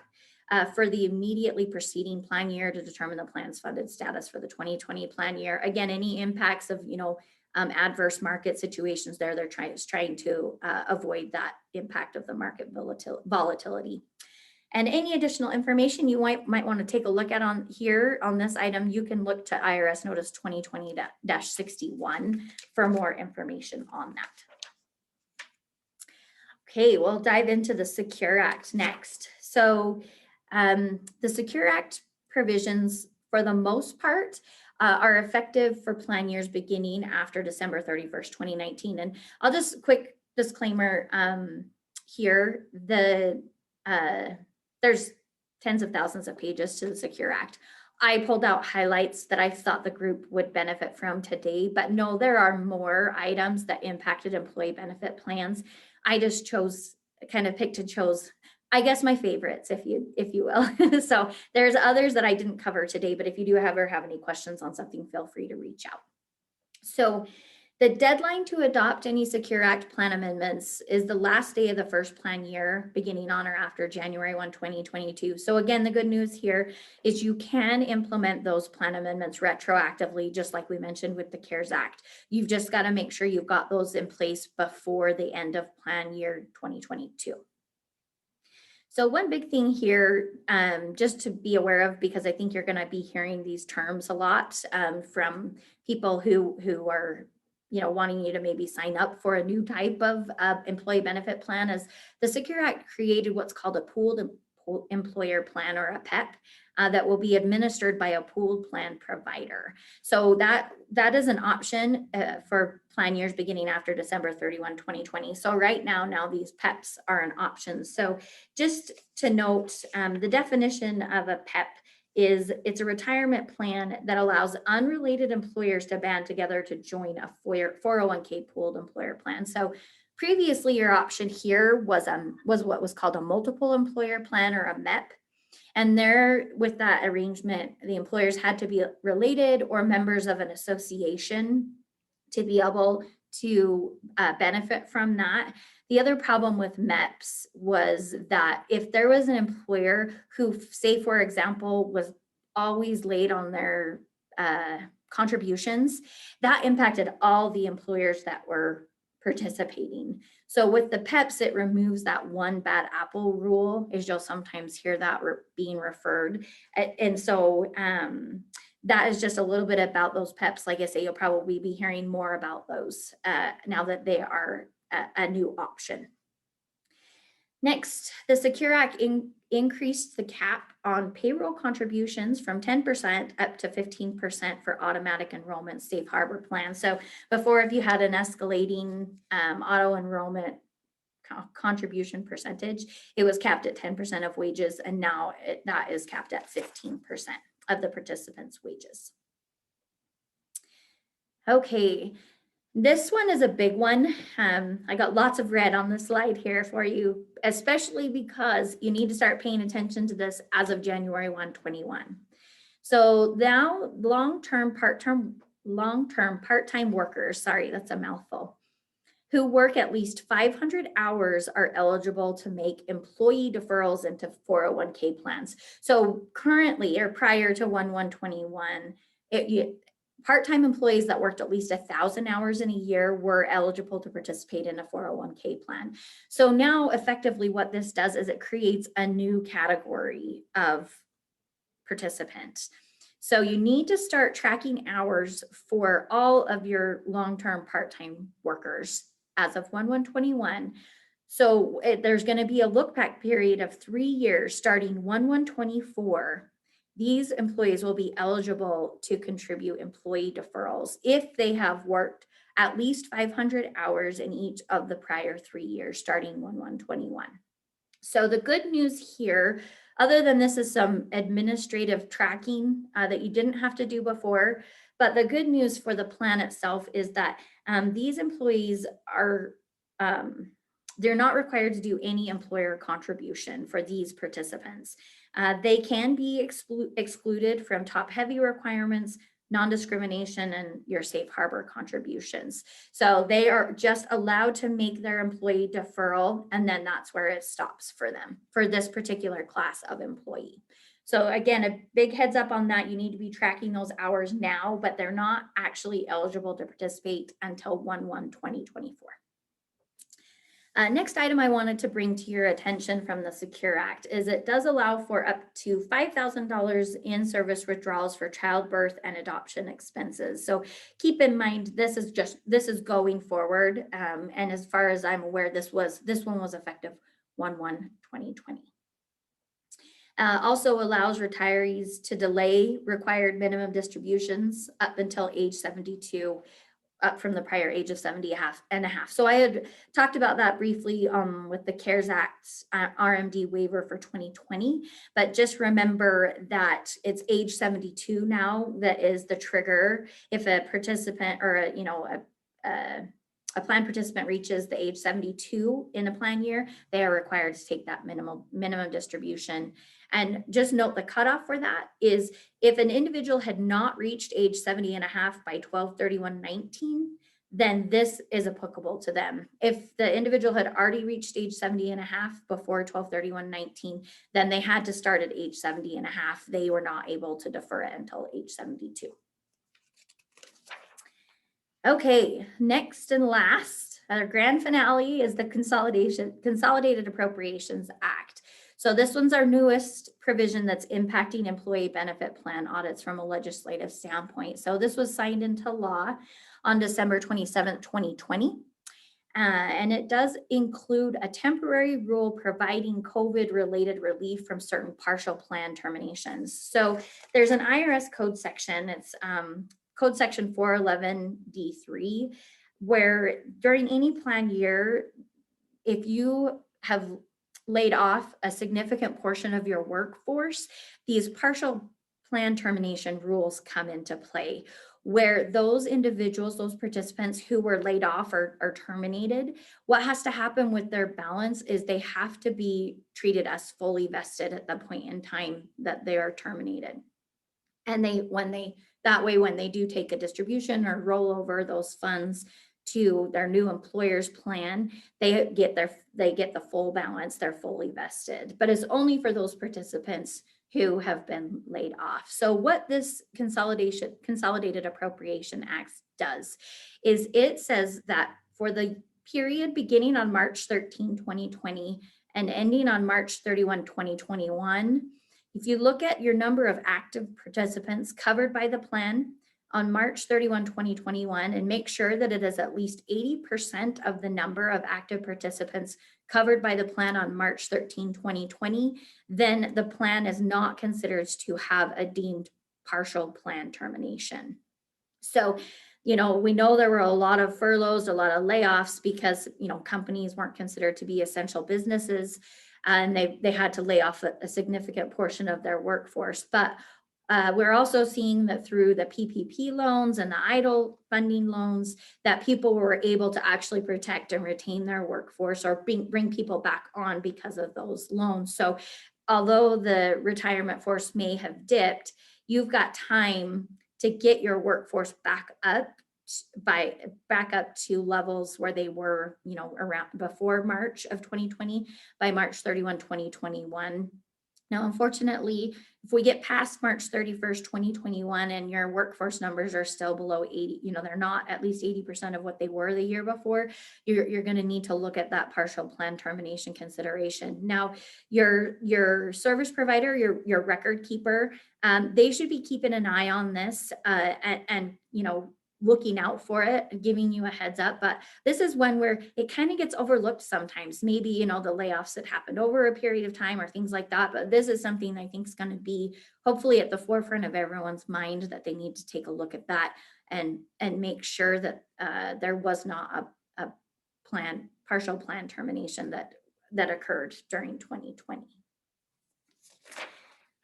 A: for the immediately preceding plan year to determine the plan's funded status for the 2020 plan year. Again, any impacts of adverse market situations there, they're trying to avoid that impact of the market volatility. And any additional information you might want to take a look at on this item, you can look to IRS Notice 2020-61 for more information on that. Okay, we'll dive into the Secure Act next. So the Secure Act provisions for the most part, are effective for plan years beginning after December 31st, 2019. And I'll just quick disclaimer here, there's tens of thousands of pages to the Secure Act. I pulled out highlights that I thought the group would benefit from today, but no, there are more items that impacted employee benefit plans. I just chose, picked and chose, I guess, my favorites, if you will. So there's others that I didn't cover today, but if you do ever have any questions on something, feel free to reach out. So the deadline to adopt any Secure Act plan amendments is the last day of the first plan year, beginning on or after January 1, 2022. So again, the good news here is you can implement those plan amendments retroactively, just like we mentioned with the CARES Act. You've just got to make sure you've got those in place before the end of plan year 2022. So one big thing here, just to be aware of, because I think you're going to be hearing these terms a lot from people who are wanting you to maybe sign up for a new type of employee benefit plan, as the Secure Act created what's called a pooled employer plan, or a PEP, that will be administered by a pooled plan provider. So that is an option for plan years beginning after December 31, 2020. So right now these PEPs are an option. So just to note, the definition of a PEP is it's a retirement plan that allows unrelated employers to band together to join a 401k pooled employer plan. So previously, your option here was what was called a multiple employer plan, or a MEP. And there, with that arrangement, the employers had to be related or members of an association to be able to benefit from that. The other problem with MEPs was that if there was an employer who, say, for example, was always late on their contributions, that impacted all the employers that were participating. So with the PEPs, it removes that one bad apple rule, as you'll sometimes hear that being referred. And so that is just a little bit about those PEPs. Like I say, you'll probably be hearing more about those now that they are a new option. Next, the Secure Act increased the cap on payroll contributions from 10% up to 15% for automatic enrollment safe harbor plans. So before, if you had an escalating auto enrollment contribution percentage, it was capped at 10% of wages, and now that is capped at 15% of the participants' wages. Okay. This one is a big one. I got lots of red on the slide here for you, especially because you need to start paying attention to this as of January 1, 2021. So now long-term part-time workers, sorry, that's a mouthful, who work at least 500 hours are eligible to make employee deferrals into 401k plans. So currently, or prior to 1/1/21, part-time employees that worked at least 1,000 hours in a year were eligible to participate in a 401k plan. So now effectively what this does is it creates a new category of participants. So you need to start tracking hours for all of your long-term part-time workers as of 1/1/21. So there's going to be a look back period of 3 years starting 1/1/24. These employees will be eligible to contribute employee deferrals if they have worked at least 500 hours in each of the prior 3 years, starting 1/1/21. So the good news here, other than this is some administrative tracking that you didn't have to do before, but the good news for the plan itself is that these employees are they're not required to do any employer contribution for these participants. They can be excluded from top-heavy requirements, non-discrimination, and your safe harbor contributions. So they are just allowed to make their employee deferral, and then that's where it stops for them, for this particular class of employee. So again, a big heads up on that. You need to be tracking those hours now, but they're not actually eligible to participate until 1/1/2024. Next item I wanted to bring to your attention from the Secure Act is it does allow for up to $5,000 in service withdrawals for childbirth and adoption expenses. So keep in mind, this is going forward. And as far as I'm aware, this one was effective 1/1/2020. Also allows retirees to delay required minimum distributions up until age 72, up from the prior age of 70 and a half. So I had talked about that briefly with the CARES Act RMD waiver for 2020, but just remember that it's age 72 now that is the trigger. If a participant or a plan participant reaches the age 72 in a plan year, they are required to take that minimum distribution. And just note the cutoff for that is if an individual had not reached age 70 and a half by 12/31/19, then this is applicable to them. If the individual had already reached age 70 and a half before 12/31/19, then they had to start at age 70 and a half. They were not able to defer it until age 72. Okay, next and last, our grand finale is the Consolidated Appropriations Act. So this one's our newest provision that's impacting employee benefit plan audits from a legislative standpoint. So this was signed into law on December 27th, 2020. And it does include a temporary rule providing COVID-related relief from certain partial plan terminations. So there's an IRS code section, it's code section 411D3, where during any plan year, if you have laid off a significant portion of your workforce, these partial plan termination rules come into play, where those individuals, those participants who were laid off or terminated, what has to happen with their balance is they have to be treated as fully vested at the point in time that they are terminated. And when they do take a distribution or roll over those funds to their new employer's plan, they get the full balance, they're fully vested, but it's only for those participants who have been laid off. So what this Consolidated Appropriation Act does is it says that for the period beginning on March 13, 2020 and ending on March 31, 2021, if you look at your number of active participants covered by the plan on March 31, 2021, and make sure that it is at least 80% of the number of active participants covered by the plan on March 13, 2020, then the plan is not considered to have a deemed partial plan termination. So, we know there were a lot of furloughs, a lot of layoffs because, companies weren't considered to be essential businesses, and they had to lay off a significant portion of their workforce. But we're also seeing that through the PPP loans and the idle funding loans that people were able to actually protect and retain their workforce or bring people back on because of those loans. So although the retirement force may have dipped, you've got time to get your workforce back up to levels where they were, around before March of 2020 by March 31, 2021. Now, unfortunately, if we get past March 31st, 2021, and your workforce numbers are still below 80, they're not at least 80% of what they were the year before, you're going to need to look at that partial plan termination consideration. Now, your service provider, your record keeper, they should be keeping an eye on this and looking out for it, giving you a heads up. But this is one where it kind of gets overlooked sometimes. Maybe, the layoffs that happened over a period of time or things like that. But this is something I think is going to be hopefully at the forefront of everyone's mind, that they need to take a look at that and make sure that there was not a partial plan termination that occurred during 2020.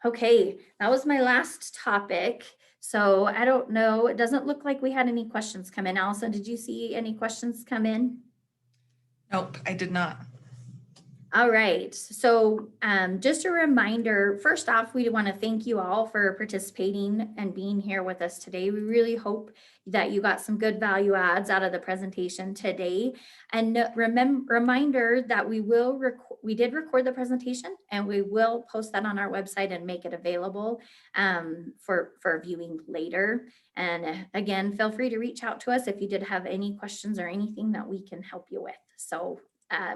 A: Okay, that was my last topic. So I don't know, it doesn't look like we had any questions come in. Allison, did you see any questions come in?
B: Nope, I did not.
A: All right, so just a reminder, first off, we want to thank you all for participating and being here with us today. We really hope that you got some good value adds out of the presentation today. And reminder that we did record the presentation, and we will post that on our website and make it available for viewing later. And again, feel free to reach out to us if you did have any questions or anything that we can help you with. So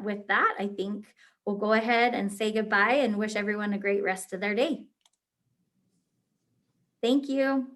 A: with that, I think we'll go ahead and say goodbye and wish everyone a great rest of their day. Thank you.